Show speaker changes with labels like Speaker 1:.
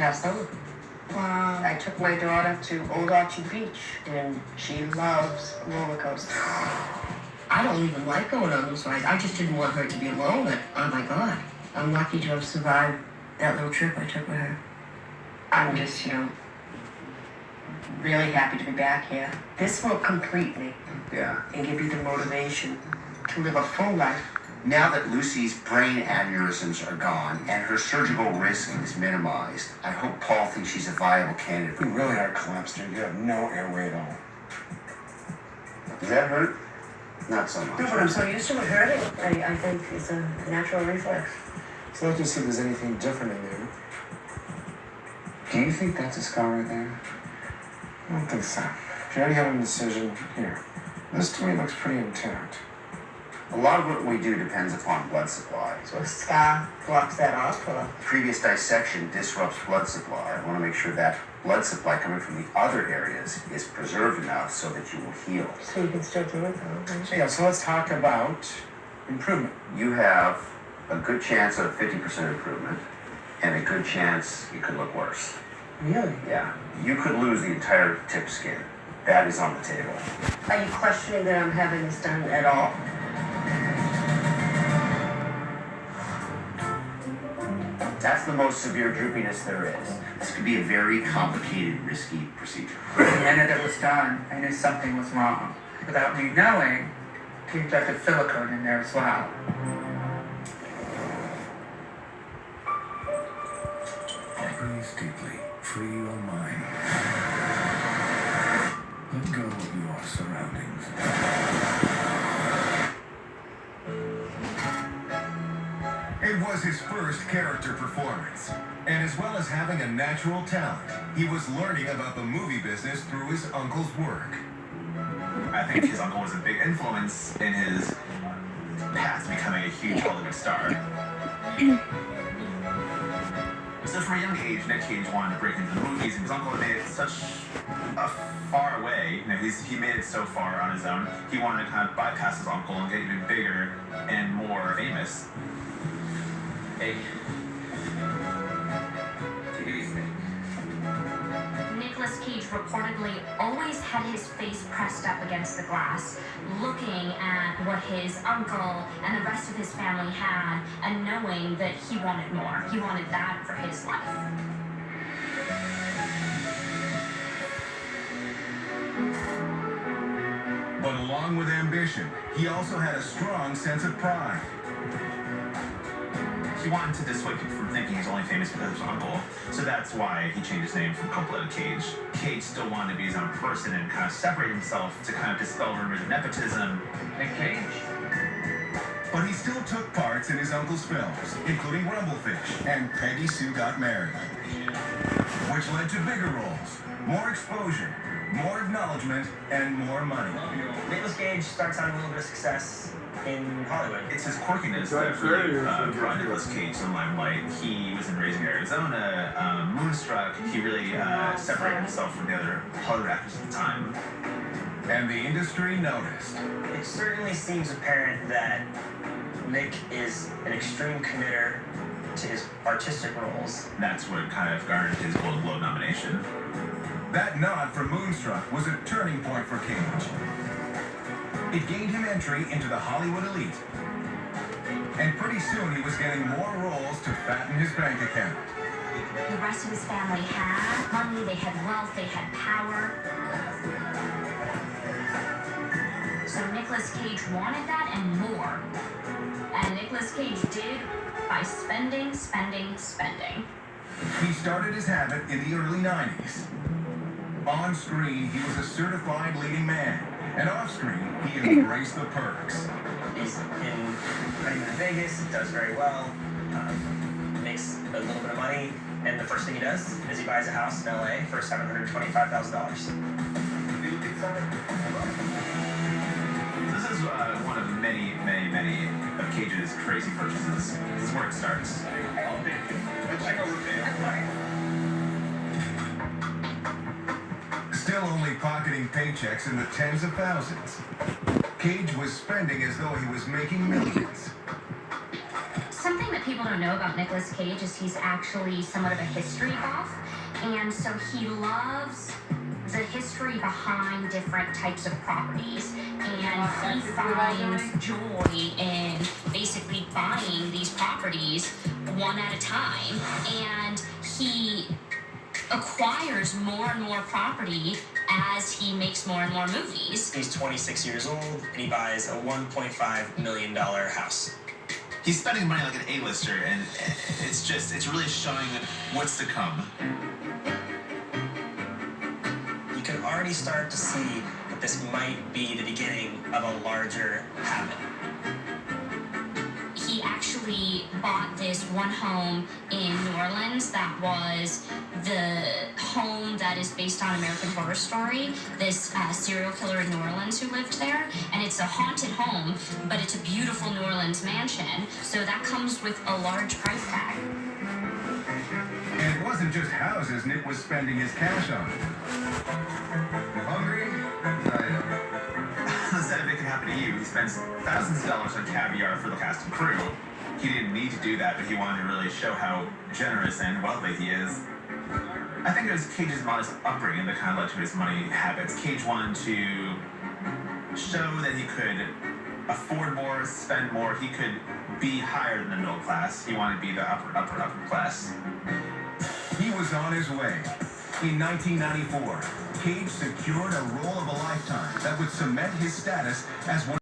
Speaker 1: past summer. I took my daughter to Old Orchard Beach, and she loves roller coasters. I don't even like going on those rides. I just didn't want her to be alone. But, oh my God, I'm lucky to have survived that little trip I took with her. I'm just, really happy to be back here. This will complete me.
Speaker 2: Yeah.
Speaker 1: And give you the motivation to live a full life.
Speaker 2: Now that Lucy's brain aneurysms are gone and her surgical risk is minimized, I hope Paul thinks she's a viable candidate.
Speaker 3: You really are collapsed, dude. You have no airway at all.
Speaker 2: Does that hurt? Not so much.
Speaker 1: No, but I'm so used to it hurting. I think it's a natural reflex.
Speaker 3: So let's just see if there's anything different in there. Do you think that's a scar right there? I don't think so. If you already have a decision, here. This to me looks pretty intact.
Speaker 2: A lot of what we do depends upon blood supply.
Speaker 1: So a scar blocks that off, or?
Speaker 2: Previous dissection disrupts blood supply. I want to make sure that blood supply coming from the other areas is preserved enough so that you will heal.
Speaker 1: So you can still do it though, right?
Speaker 3: So yeah, so let's talk about improvement.
Speaker 2: You have a good chance of 50% improvement and a good chance it could look worse.
Speaker 3: Really?
Speaker 2: Yeah. You could lose the entire tip skin. That is on the table.
Speaker 1: Are you questioning that I'm having this done at all?
Speaker 2: That's the most severe droopiness there is. This could be a very complicated, risky procedure.
Speaker 4: The minute it was done, I knew something was wrong. Without me knowing, he injected silicone in there as well.
Speaker 5: Breathe deeply, free your mind. Let go of your surroundings.
Speaker 6: It was his first character performance. And as well as having a natural talent, he was learning about the movie business through his uncle's work.
Speaker 7: I think his uncle was a big influence in his path to becoming a huge Hollywood star. So from a young age, Nick Cage wanted to break into the movies, and his uncle had made it such a far away. He made it so far on his own. He wanted to kind of bypass his uncle and get even bigger and more famous. Hey. Take it easy.
Speaker 8: Nicolas Cage reportedly always had his face pressed up against the glass, looking at what his uncle and the rest of his family had, and knowing that he wanted more. He wanted that for his life.
Speaker 6: But along with ambition, he also had a strong sense of pride.
Speaker 7: He wanted to dissuade people from thinking he's only famous because of his uncle, so that's why he changed his name from Coppola to Cage. Cage still wanted to be his own person and kind of separate himself to kind of dispel rumors of nepotism.
Speaker 4: Nick Cage.
Speaker 6: But he still took parts in his uncle's films, including Rumblefish and Peggy Sue Got Married, which led to bigger roles, more exposure, more acknowledgement, and more money.
Speaker 9: Nicolas Cage starts out a little bit of success in Hollywood.
Speaker 7: It's his quirkiness that really brought Nicolas Cage to the limelight. He was in Raising Arizona, Moonstruck. He really separated himself from the other Hollywood actors at the time.
Speaker 6: And the industry noticed.
Speaker 9: It certainly seems apparent that Nick is an extreme committer to his artistic roles.
Speaker 7: That's what kind of garnered his Golden Globe nomination.
Speaker 6: That nod from Moonstruck was a turning point for Cage. It gained him entry into the Hollywood elite. And pretty soon he was getting more roles to fatten his bank account.
Speaker 8: The rest of his family had money, they had wealth, they had power. So Nicolas Cage wanted that and more. And Nicolas Cage did by spending, spending, spending.
Speaker 6: He started his habit in the early 90s. On screen, he was a certified leading man. And off-screen, he embraced the perks.
Speaker 9: He's in Honeymoon in Vegas, does very well, makes a little bit of money, and the first thing he does is he buys a house in LA for $725,000.
Speaker 7: This is one of many, many, many of Cage's crazy purchases. This is where it starts.
Speaker 6: Still only pocketing paychecks in the tens of thousands. Cage was spending as though he was making millions.
Speaker 8: Something that people don't know about Nicolas Cage is he's actually somewhat of a history buff. And so he loves the history behind different types of properties, and he finds joy in basically buying these properties one at a time, and he acquires more and more property as he makes more and more movies.
Speaker 9: He's 26 years old, and he buys a $1.5 million house.
Speaker 7: He's spending money like an A-lister, and it's really showing what's to come.
Speaker 9: You can already start to see that this might be the beginning of a larger habit.
Speaker 8: He actually bought this one home in New Orleans that was the home that is based on American Horror Story, this serial killer in New Orleans who lived there. And it's a haunted home, but it's a beautiful New Orleans mansion. So that comes with a large price tag.
Speaker 6: And it wasn't just houses Nick was spending his cash on. Hungry?
Speaker 7: Instead of it can happen to you, he spends thousands of dollars on caviar for the cast and crew. He didn't need to do that, but he wanted to really show how generous and wealthy he is. I think it was Cage's modest upbringing that kind of led to his money habits. Cage wanted to show that he could afford more, spend more. He could be higher than the middle class. He wanted to be the upper class.
Speaker 6: He was on his way. In 1994, Cage secured a role of a lifetime that would cement his status as one